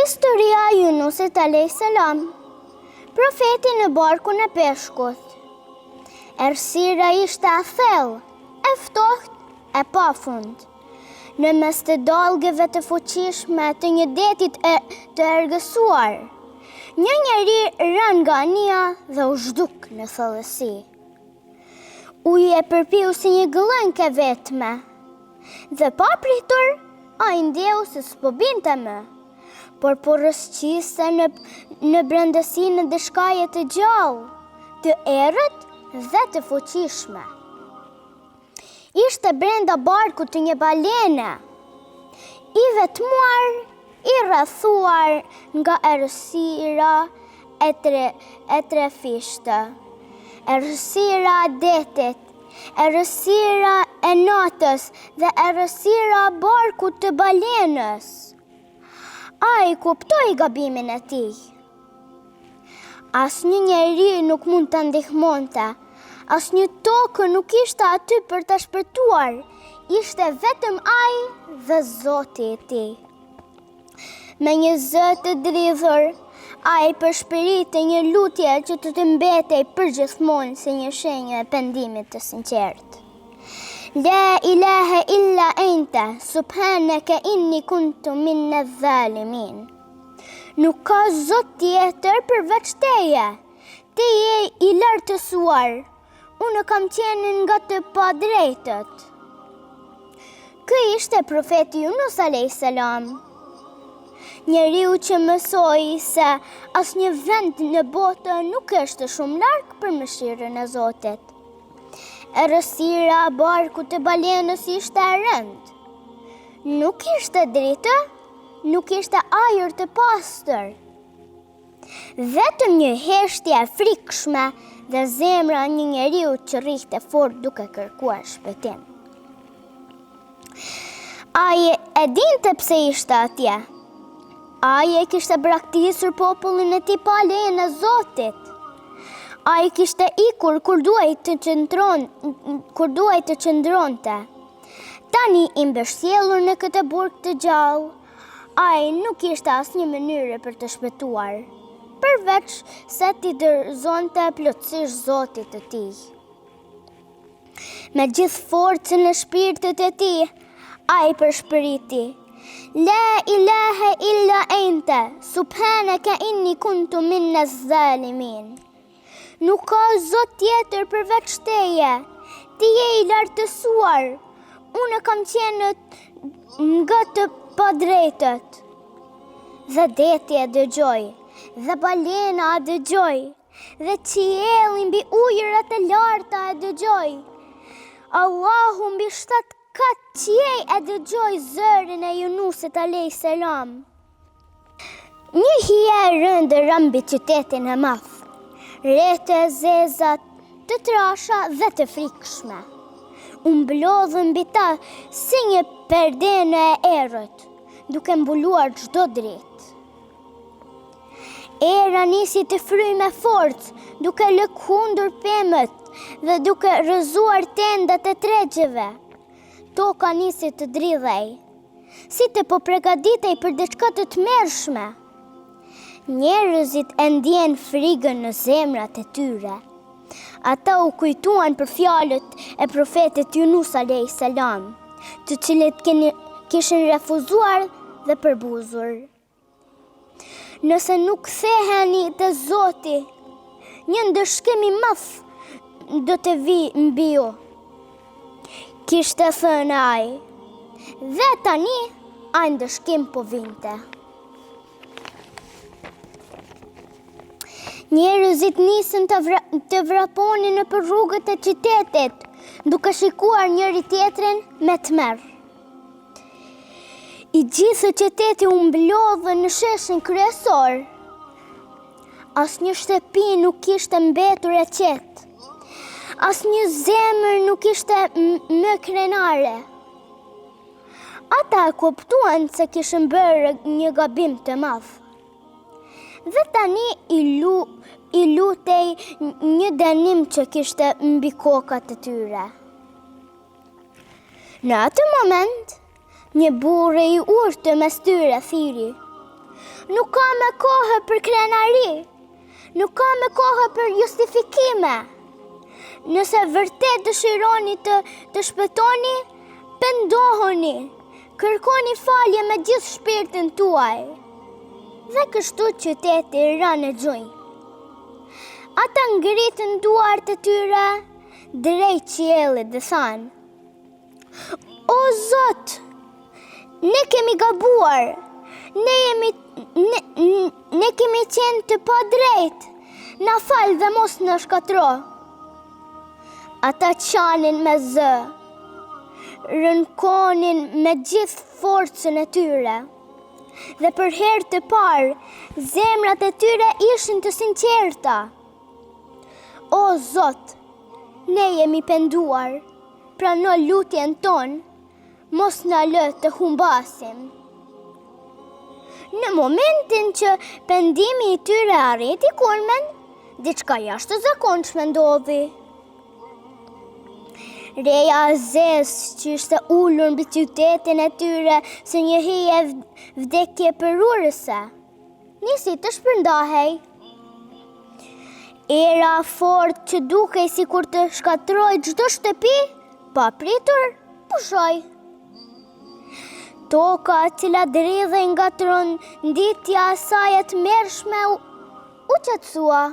Historia e Yunusit a.s. Profeti në barkun e peshkut. Errësira ishte e thellë, e ftohtë, e pafund. Në mes të dallgëve të fuqishme të një deti të ergësuar, një njeri rën nga anija dhe u zhduk në thellësi. Uji e përpiu si një gëllënke vetme, dhe pa pritur, ai ndjeu se s'po binte më, por rrësqiste në brendësinë e dëshkaje të gjallë, të errët dhe të fuqishme. Ishte brenda barkut të një balene, i vetmuar, i rrethuar nga errësira e trefishtë, errësira e detit, errësira e natës dhe errësira e barkut të balenës. Ai kuptoi gabimin e tij. Asnjë njeri nuk mund ta ndihmonte. Asnjë tokë nuk ishte aty për ta shpëtuar. Ishte vetëm ai dhe Zoti i tij. Me një zë të dridhur, ai përshpëriti një lutje që të mbetej përgjithmonë si një shenjë e pendimit të sinqertë. La ilaha illa anta, subhanaka inni kuntu minaz zalimin. Nuk ka zot tjetër përveç teje. Ti je i lartësuar. Unë kam qenë nga të padrejtët. Ky ishte profeti Yunus a.s. Njeriu që mësoi se asnjë vend në botë nuk është shumë larg për mëshirën e Zotit. Errësira e barkut të balenës ishte e rëndë. Nuk ishte dritë, nuk ishte ajër të pastër. Vetëm një heshtje e frikshme dhe zemra një njeriu që rrihte fort duke kërkuar shpëtim. Ai e dinte pse ishte atje. Ai e kishte braktisur popullin e tij pa lejen e Zotit. Ai kishte ikur kur duhej të qëndronte. Tani i mbështjellur në këtë burg të gjallë, ai nuk kishte asnjë mënyrë për të shpëtuar, përveç se t'i dorëzonte plotësisht Zotit të tij. Me gjithë forcën e shpirtit të tij, ai përshpëriti: La ilaha illa anta, subhanaka inni kuntu minaz zalimin. Nuk ka zot tjetër përveç teje. Ti je i lartësuar. Unë kam qenë nga të padrejtët. Dhe deti e dëgjoi, dhe balena e dëgjoi, dhe qielli mbi ujërat e larta e dëgjoi. Allahu mbi 7 kat qiej e dëgjoi zërin e Yunusit a.s. Një hije e rëndë rëmbi qytetin e madh. Rrethë e zeza, të trasha dhe të frikshme. U mblodhën mbi ta si një perdene e errët, duke mbuluar çdo dritë. Era nisi të fryj me forcë, duke lëkundur pemët dhe duke rrëzuar tendat e tregjeve. Toka nisi të dridhej, si të po përgatitej për diçka të tmerrshme. Njerëzit e ndjen frigën në zemrat e tyre. Ata u kujtuan për fjalët e profetit Yunus a.s., të cilët kishin refuzuar dhe përbuzur. Nëse nuk ktheheni te Zoti, një ndëshkim i madh do të vijë mbi ju, kishte thënë ai. Dhe tani ai ndëshkim po vinte. Njerëzit nisën të vraponin nëpër rrugët e qytetit, duke shikuar njëri tjetrin me tmerr. I gjithë qyteti u mblodhën në sheshin kryesor. Asnjë shtëpi nuk kishte mbetur e qetë. Asnjë zemër nuk ishte më krenare. Ata e kuptuan se kishin bërë një gabim të madh. Dhe tani i lutej një dënim që kishte mbi kokat e tyre. Në atë moment, një burrë i urtë mes tyre thiri: Nuk ka me kohë për krenari. Nuk ka me kohë për justifikime. Nëse vërtet dëshironi të shpëtoni, pendohuni, kërkoni falje me gjithë shpirtin tuaj. Dhe kështu qyteti ra në gjunjë. Ata ngritën duart e tyre drejt qiellit dhe thanë: O Zot, ne kemi gabuar, ne kemi qenë të pa drejt, na fal dhe mos në shkatro. Ata qanin me zë, rënkonin me gjithë forcën e tyre, dhe për herë të parë, zemrat e tyre ishin të sinqerta. O Zot, ne jemi penduar, prano lutjen tonë, mos na lë të humbasim. Në momentin që pendimi i tyre arriti kulmen, diçka jashtëzakonshme ndodhi. Reja e zezë që ishte ulur mbi qytetin e tyre si një hije vdekje përurëse, nisi të shpërndahej. Era fort që dukej sikur të shkatroj çdo shtëpi, pa pritur, pushoi. Toka e cila dridhej nga tronditja e saj e tmerrshme u qetësua.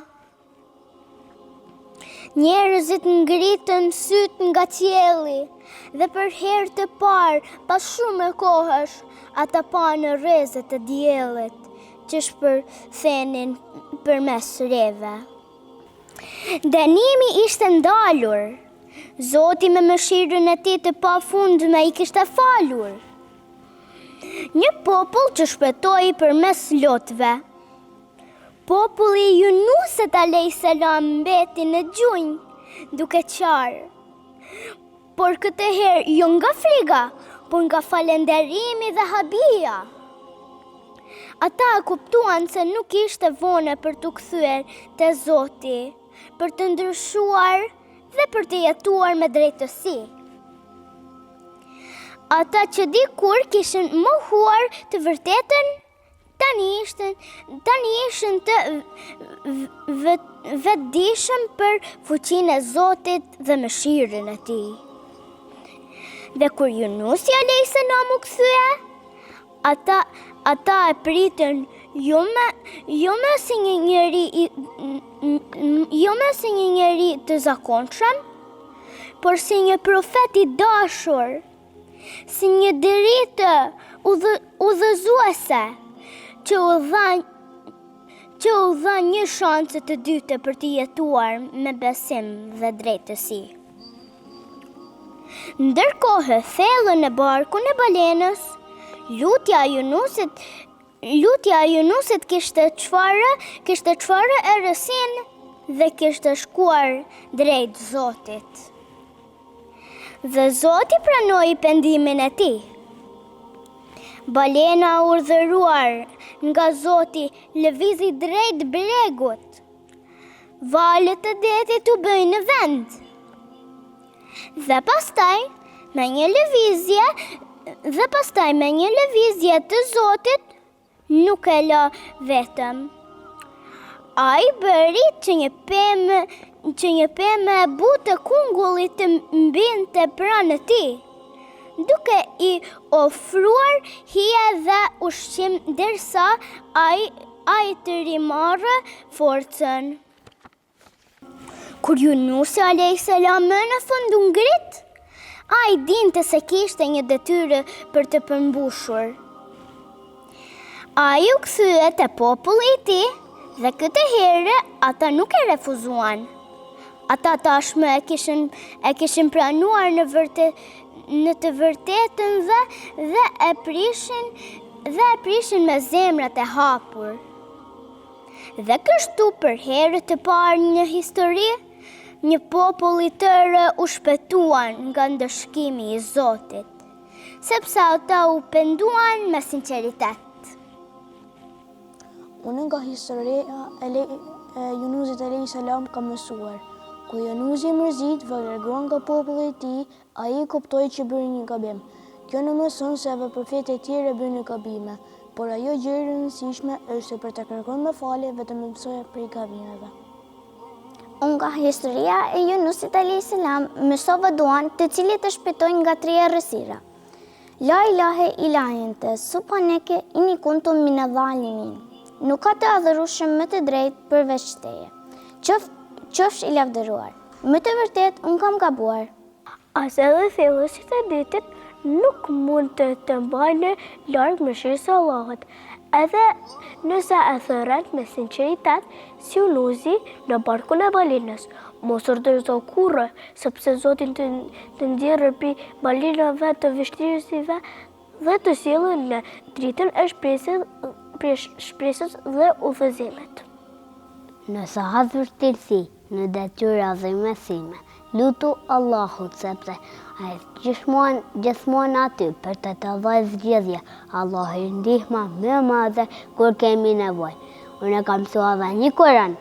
Njerëzit ngritën syt nga qielli dhe për herë të parë, pas shumë kohësh, ata panë rrezet e diellit që shpërthenin përmes rreve. Dënimi ishte ndalur. Zoti me mëshirën e tij të pafundme i kishte falur. Një popull që shpëtoi përmes lotëve. Populli i Yunusit alayhis salam mbeti në gjunjë, duke qarë. Por këtë herë jo nga friga, por nga falënderimi dhe habia. Ata kuptuan se nuk ishte vone për t'u kthyer te Zoti, për të ndryshuar dhe për të jetuar me drejtësi. Ata që dikur kishin mohuar të vërtetën, tani ishin të vetëdijshëm për fuqinë e Zotit dhe mëshirën e tij. Dhe kur Yunusi alayhis salam u kthye, ata e pritën jo me si një njeri të zakonshëm, por si një profet i dashur, si një deritë udhëzuese që u dha një shanse të dytë për të jetuar me besim dhe drejtësi. Ndërkohë, thellën e barkun e balenës, lutja e Yunusit kishte çfarë errësin dhe kishte shkuar drejt Zotit. Dhe Zoti pranoi pendimin e tij. Balena urdhëruar nga Zoti lëvizi drejt bregut. Valët e detit u bëjnë në vend. Dhe pastaj me një lëvizje të Zotit nuk e la vetëm. Ai bëri që një pemë e butë e kungullit të mbinte pranë tij, duke i ofruar hije dhe ushqim derisa ai të rimarrë forcën. Kur Yunusi alayhis salam më në fund u ngrit, ai dinte se kishte një detyrë për të përmbushur. Ai u kthye te populli i tij dhe këtë herë ata nuk e refuzuan. Ata tashmë e kishin pranuar në të vërtetën dhe e prishin me zemrat e hapur. Dhe kështu për herë të parë në histori, një popull i tërë u shpëtuan nga ndëshkimi i Zotit, sepse ata u penduan me sinqeritet. Unë nga historia e Yunusit alayhis salam ka mësuar. Kur Yunusi mërzit dhe largon nga populli i tij, ai kuptoi që bëri një gabim. Kjo në mëson se edhe profetët e tjerë bëjnë gabime. por ajo gjë e rëndësishme është se për të kërkuar më falje vetëm të mësoja prej gabimeve. Unë nga historia e Yunusit a.s. mësova duan të cilit të shpëtojnë nga 3 errësira. La ilahe illa ente, subhaneke inni kuntum mine dhalimin. Nuk ka të adhurueshëm më të drejtë përveç teje. Qofsh i lavdëruar. Më të vërtet, unë kam gabuar. As edhe thellësit e ditit nuk mund të mbajnë larg mëshirës së Allahut. Edhe nëse e thërret me sinqeritet, si Yunusi në barkun e balenës, mos urdhëzo kurrë, sepse Zoti të nxjerrë pi balenave të vështirësive dhe të sjellën në dritën e shpresës dhe udhëzimit. Nëse ha vërtetësi në detyra dhe mesime, lutu Allahut sepse ai gjithmonë aty për të dhënë zgjedhje. Allahu i ndihma më e madhe kur kemi nevojë. Unë kam mësuar dhe një Kur'an.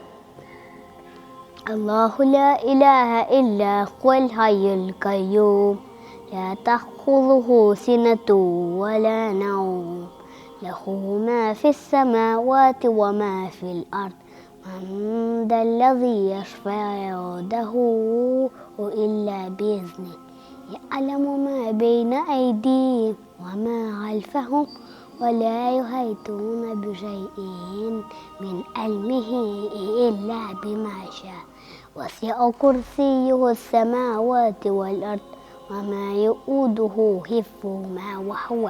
Allahu la ilaha illa huwal hayyul qayyum la ta'khudhuhu sinatun wa la nawm lahu ma fis samawati wa ma fil ard. من ذا الذي يشفع عنده إلا بإذنه يعلم ما بين أيديهم وما خلفهم ولا يحيطون بشيء من علمه إلا بما شاء وسع كرسيه السماوات والأرض وما يؤوده حفظهما وهو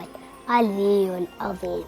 العلي العظيم.